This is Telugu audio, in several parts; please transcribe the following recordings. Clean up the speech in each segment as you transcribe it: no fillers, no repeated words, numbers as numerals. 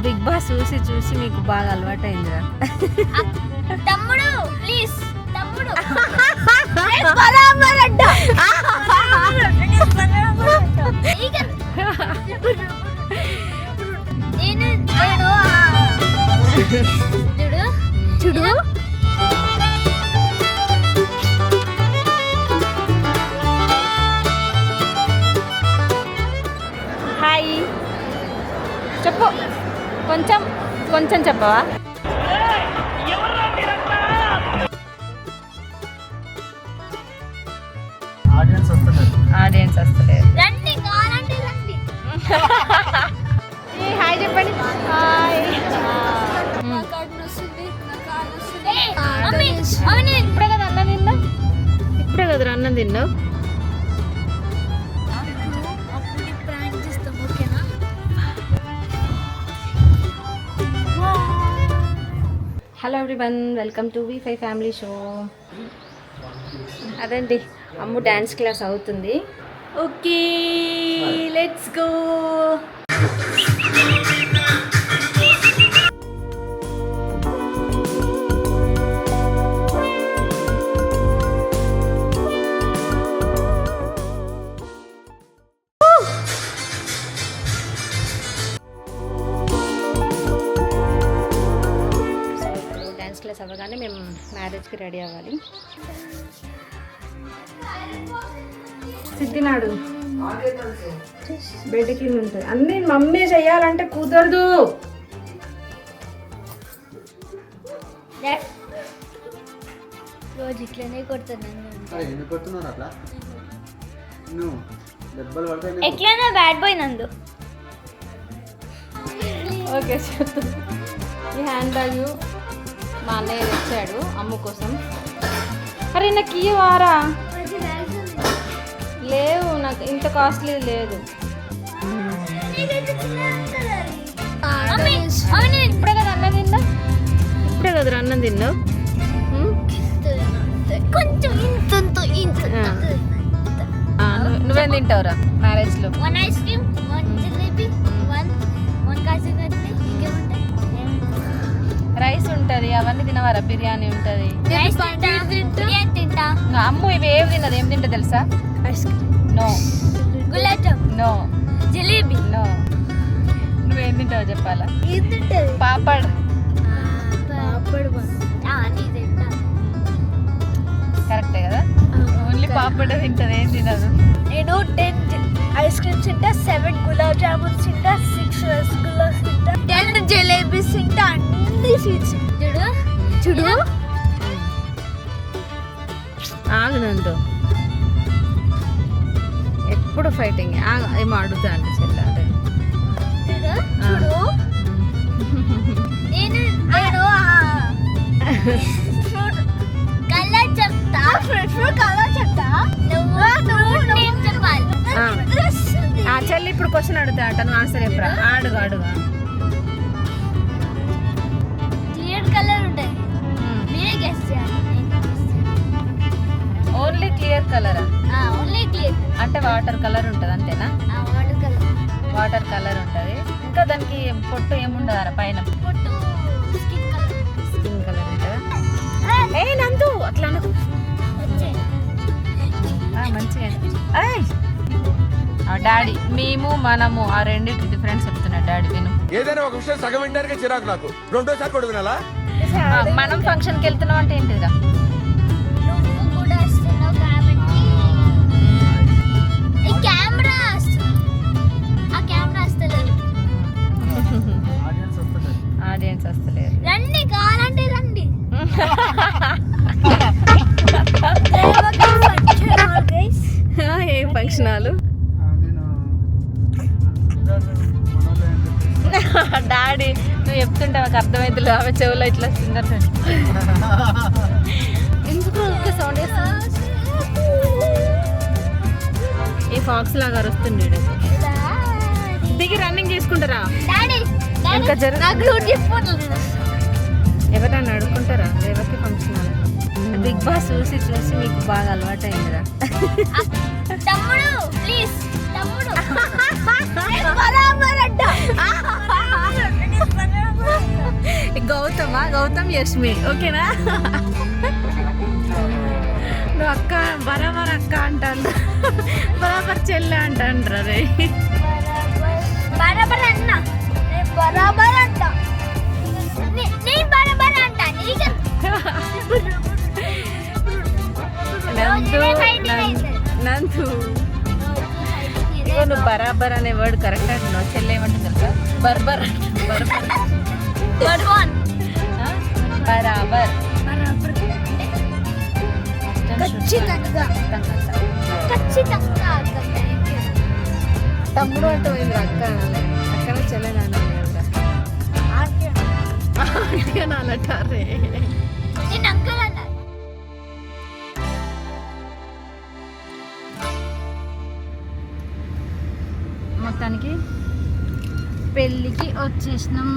బిగ్ బాస్ చూసి చూసి మీకు బాగా అలవాటైందిరా. తమ్ముడు ప్లీజ్ తమ్ముడు చూడు హాయ్ చెప్పు, కొంచెం కొంచెం చెప్పవా? ఆడియన్స్ వస్తలేదు. రండి కావాలంటే రండి. హాయ్ చెప్పండి. హాయ్. ఇప్పుడే కదా అన్నం తిన్నావు, ఇప్పుడే కదరా అన్నం తిన్నావు. Hello everyone, welcome to V five family show. అదండి అమ్ము డ్యాన్స్ క్లాస్ అవుతుంది. Okay let's go. క్లాస్ అవ్వగానే మేము మ్యారేజ్కి రెడీ అవ్వాలి. సిద్ధినాడు బెడ్ కింద ఉంటుంది. అన్నీ మమ్మీ చెయ్యాలంటే కుదరదు. రోజు ఇట్లనే కొడుతున్నాను. ఎట్లైనా బ్యాడ్ బాయ్ నందు. ఓకే చెప్తా. ఈ హ్యాండ్ బ్యాగ్ మా అన్నయ్య తెచ్చాడు అమ్ము కోసం. అరే నాకు ఇవ్వరా? లేవు, నాకు ఇంత కాస్ట్లీ లేదు. ఇప్పుడే కదా అన్నం తిన్నా, ఇప్పుడే కదరా అన్నం తిన్నావు. కొంచెం నువ్వేం తింటావురా మ్యారేజ్లో? 1 ice cream, 1 jalebi, 1 kaju katli, ఇంకేముంటాయి? Rice ఉంటుంది, అవన్నీ తినవారా? బిర్యానీ ఉంటుంది. తింటా. అమ్ము ఇవి ఏవి తిన్నది? ఏం తింటా తెలుసా? Ice cream, no. Gulab jam, no. Jalebi, no. నువ్వేం తింటావో చెప్పాలా? పాపడ్. కరెక్టే కదా? ఓన్లీ పాపడే తింటది, ఏం తినదు. నేను 10 ఐస్ క్రీమ్స్ తింటా, 7 గులాబ్ జామున్స్ తింటా, 6 రసగుల్లాస్ తింటా, 10 జిలేబీస్ తింటా, అన్ని స్వీట్స్. చూడు ఆగనందు ఎప్పుడు ఫైటింగ్. ఏమో అడుగుతా అంటే చెల్లాలి. చూడు నేను ఫ్రూట్ కలర్ చెప్తా, ఫ్రూట్ కలర్ చెప్తా, నువ్వు నేమ్ చెప్పాలి. చెల్లి ఇప్పుడు క్వశ్చన్ అడుగుతా అంట, నువ్వు ఆన్సర్ చెప్పరా? అడుగు. క్లియర్ కలర్ ఉంటుంది, మీరే గెస్ చేయాలి. ఓన్లీ క్లియర్ కలరా? ఓన్లీ క్లియర్ అంటే వాటర్ కలర్ ఉంటుంది అంతేనా? Water colour. వాటర్ కలర్ ఉంటుంది. ఇంకా దానికి పొట్టు ఏముండదారా పైన? పొట్టు స్కిన్ కలర్. స్కిన్ కలర్ ఉంటుందా? ఏ నందు అట్లా అనకు. మంచిగా డాడీ, మేము మనము ఆ రెండింటి డిఫరెన్స్ చెప్తున్నా డాడీ. విను, ఏదైనా ఒక విషయం సగం వినడానికే చిరాకు నాకు. రెండోసారి కూడా వినాలా? మనం ఫంక్షన్కి వెళ్తున్నాం అంటే ఏంటిదిరా? నువ్వు కూడా వస్తున్నావు కాబట్టి ఈ కెమెరా ఆ కెమెరా వస్తలేదు. ఆడియన్స్ వస్తలేరు. రండి కావాలంటే రండి. ఏ ఫంక్షన్ హాలు? డాడీ నువ్వు చెప్తుంటే మాకు అర్థమైతే ఆమె చెవులో ఇట్లా సింగర్ ఎందుకు సౌండ్ చేస్తా? ఏ ఫాక్స్ లాగా వస్తుంది. దిగి రన్నింగ్ చేసుకుంటారా? ఇంకా ఎవరన్నా అడుక్కుంటారా? ఎవరికి ఫంక్షన్ హాల్? బిగ్ బాస్ చూసి చూసి మీకు బాగా అలవాటైందిరా. తమ్ముడు ప్లీజ్ తమ్ముడు యష్మి, ఓకేనా? నువ్వు అక్క బరాబర్ అక్క అంటాను, బరాబర్ చెల్లె అంటాను రే. బరాబర్ అన్న, బరాబర్ అంట, నేను బరాబర్ అంట. నందు ఇగో నువ్వు బరాబర్ అనే వర్డ్ కరెక్ట్ అంటున్నావు. చెల్లె ఏమంటుంది తెలుసా? బర్బర్. బరాబర్ తమ్ముడు అంటే పోయింది అక్క అనాలి. అక్కన చెల్లె నాన్న నాన్నటారే. మొత్తానికి పెళ్ళికి వచ్చేసినాం.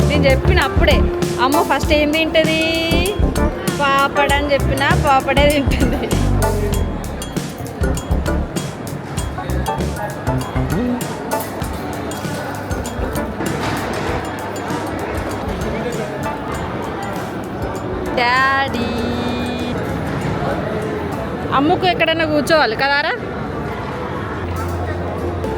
నేను చెప్పిన అప్పుడే అమ్మ ఫస్ట్ ఏం తింటుంది? పాపడ్ అని చెప్పిన, పాపడే తింటుంది. డాడీ అమ్ముకు ఎక్కడైనా కూర్చోవాలి కదారా?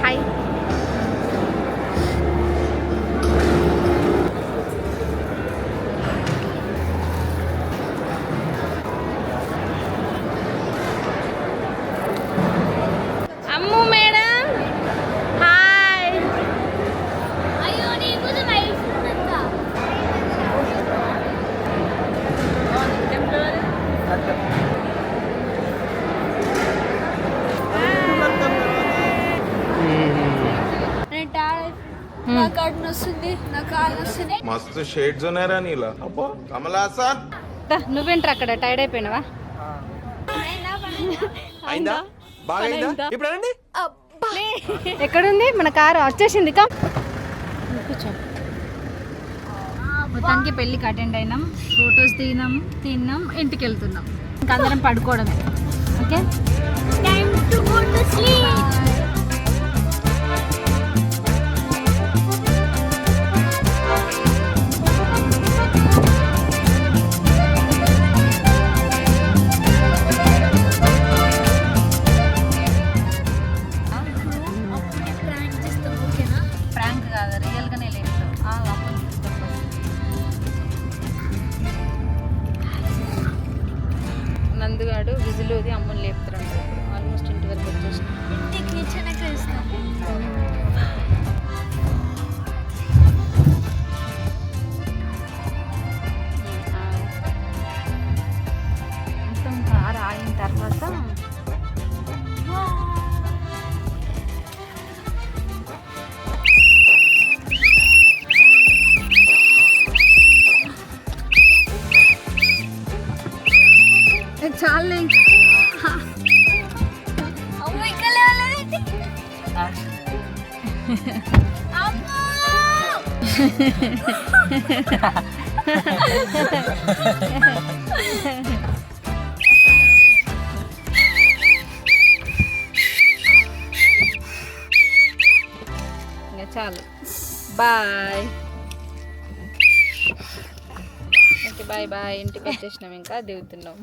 హాయ్. అమ్ము మేడం హాయ్. అయ్యో నీకు మస్తు షేడ్స్ ఉన్నాయరా నీలా. అబ్బో కమలాసన్ నువ్వేంట్రా అక్కడ టైర్డ్ అయిపోయినావా? అయిందా? బాగా అయిందా? ఇప్పుడు అనండి. ఎక్కడుంది మన కారు? వచ్చేసింది. కా కూర్చో. మొత్తానికి పెళ్ళికి అటెండ్ అయినాం, ఫొటోస్ తిన్నాం, ఇంటికి వెళ్తున్నాం. ఇంకా అందరం పడుకోవడమే. Okay, time to go to sleep. Prank కాదు, రియల్గానే లేదు. నందుగాడు విజిలోది అమ్ముని లేపుతారంట. ఆల్మోస్ట్ ఇంటి వరకు వచ్చేసి మొత్తం కారు ఆగిన తర్వాత ఇంకా చాలు, బాయ్. Okay bye bye. ఇంటికి వచ్చేసినాం, ఇంకా దిగుతున్నాం.